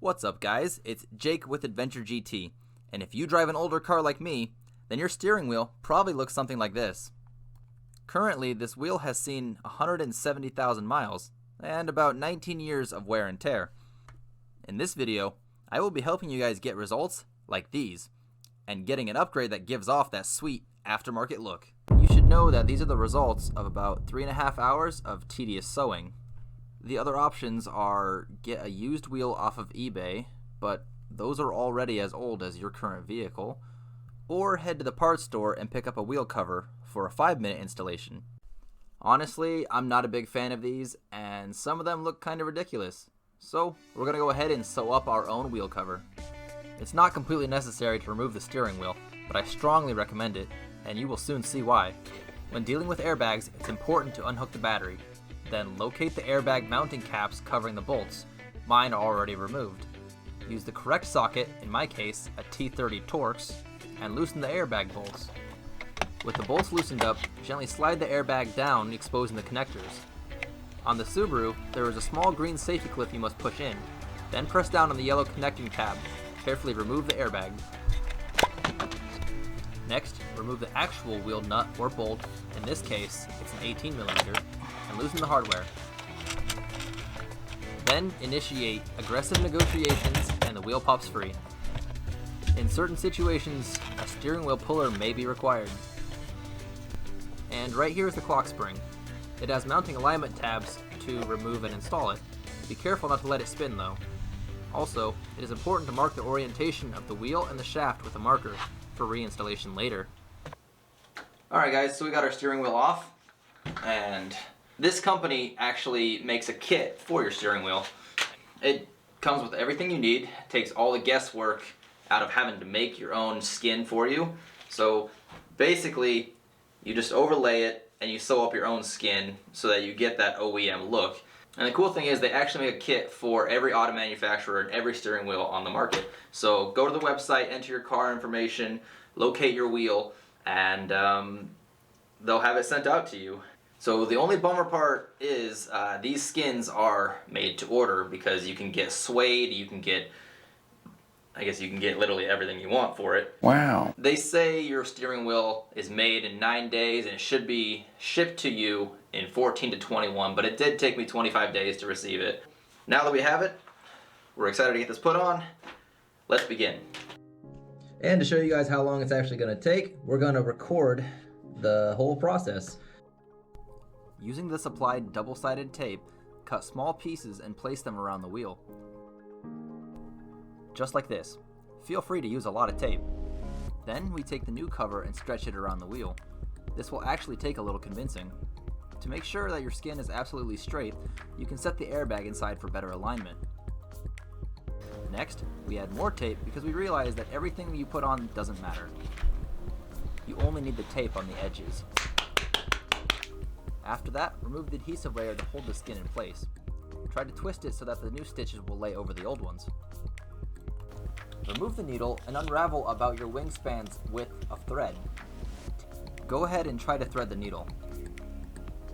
What's up guys, it's Jake with Adventure GT, and if you drive an older car like me, then your steering wheel probably looks something like this. Currently, this wheel has seen 170,000 miles and about 19 years of wear and tear. In this video, I will be helping you guys get results like these, and getting an upgrade that gives off that sweet aftermarket look. You should know that these are the results of about 3.5 hours of tedious sewing. The other options are get a used wheel off of eBay, but those are already as old as your current vehicle, or head to the parts store and pick up a wheel cover for a 5-minute installation. Honestly, I'm not a big fan of these, and some of them look kind of ridiculous. So we're going to go ahead and sew up our own wheel cover. It's not completely necessary to remove the steering wheel, but I strongly recommend it, and you will soon see why. When dealing with airbags, it's important to unhook the battery. Then locate the airbag mounting caps covering the bolts. Mine are already removed. Use the correct socket, in my case a T30 Torx, and loosen the airbag bolts. With the bolts loosened up, gently slide the airbag down, exposing the connectors. On the Subaru, there is a small green safety clip you must push in, then press down on the yellow connecting tab. Carefully remove the airbag. Next, remove the actual wheel nut or bolt, in this case it's an 18mm, and loosen the hardware. Then initiate aggressive negotiations and the wheel pops free. In certain situations, a steering wheel puller may be required. And right here is the clock spring. It has mounting alignment tabs to remove and install it. Be careful not to let it spin though. Also, it is important to mark the orientation of the wheel and the shaft with a marker for reinstallation later. Alright guys, so we got our steering wheel off, and this company actually makes a kit for your steering wheel. It comes with everything you need, takes all the guesswork out of having to make your own skin for you. So basically, you just overlay it and you sew up your own skin so that you get that OEM look. And the cool thing is they actually make a kit for every auto manufacturer and every steering wheel on the market. So go to the website, enter your car information, locate your wheel, and they'll have it sent out to you. So the only bummer part is these skins are made to order, because you can get suede, you can get, I guess you can get literally everything you want for it. Wow. They say your steering wheel is made in 9 days and it should be shipped to you in 14 to 21, but it did take me 25 days to receive it. Now that we have it, we're excited to get this put on. Let's begin. And to show you guys how long it's actually going to take, we're going to record the whole process. Using this applied double-sided tape, cut small pieces and place them around the wheel. Just like this. Feel free to use a lot of tape. Then we take the new cover and stretch it around the wheel. This will actually take a little convincing. To make sure that your skin is absolutely straight, you can set the airbag inside for better alignment. Next, we add more tape because we realize that everything you put on doesn't matter. You only need the tape on the edges. After that, remove the adhesive layer to hold the skin in place. Try to twist it so that the new stitches will lay over the old ones. Remove the needle and unravel about your wingspan's width of thread. Go ahead and try to thread the needle.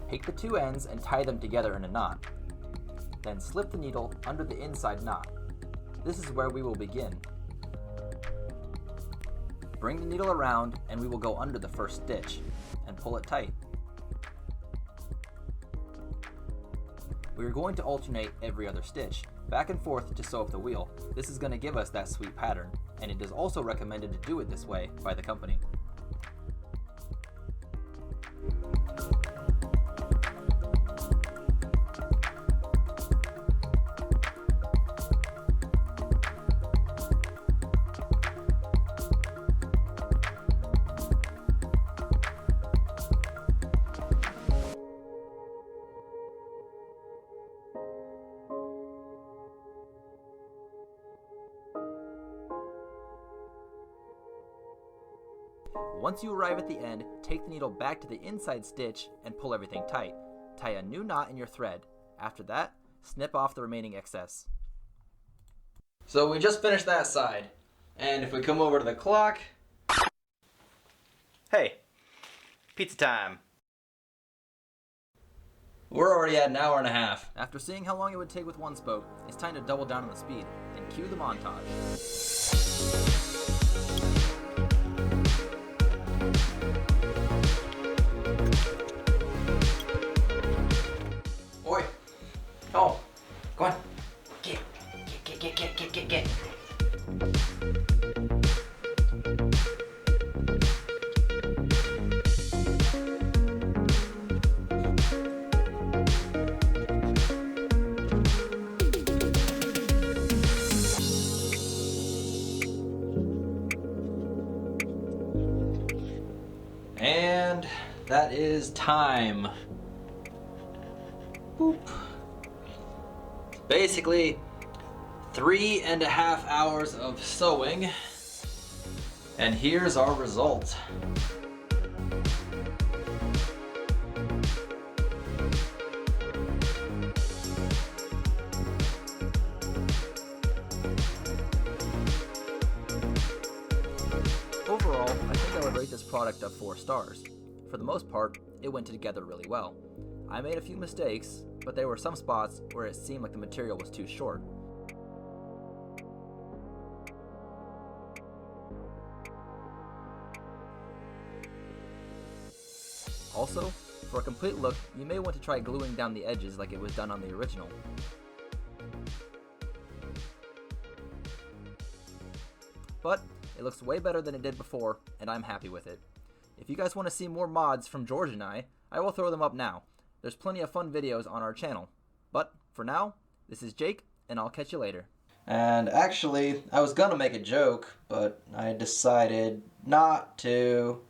Take the two ends and tie them together in a knot. Then slip the needle under the inside knot. This is where we will begin. Bring the needle around and we will go under the first stitch and pull it tight. We are going to alternate every other stitch, back and forth to sew up the wheel. This is going to give us that sweet pattern, and it is also recommended to do it this way by the company. Once you arrive at the end, take the needle back to the inside stitch and pull everything tight. Tie a new knot in your thread. After that, snip off the remaining excess. So we just finished that side, and if we come over to the clock, hey, pizza time. We're already at an hour and a half. After seeing how long it would take with one spoke, it's time to double down on the speed and cue the montage. Oi! Oh, go on. Get. And that is time. Boop. Basically, 3.5 hours of sewing, and here's our result. Overall, I think I would rate this product a 4 stars. For the most part, it went together really well. I made a few mistakes, but there were some spots where it seemed like the material was too short. Also, for a complete look, you may want to try gluing down the edges like it was done on the original. But it looks way better than it did before, and I'm happy with it. If you guys want to see more mods from George and I will throw them up now. There's plenty of fun videos on our channel. But for now, this is Jake, and I'll catch you later. And actually, I was gonna make a joke, but I decided not to.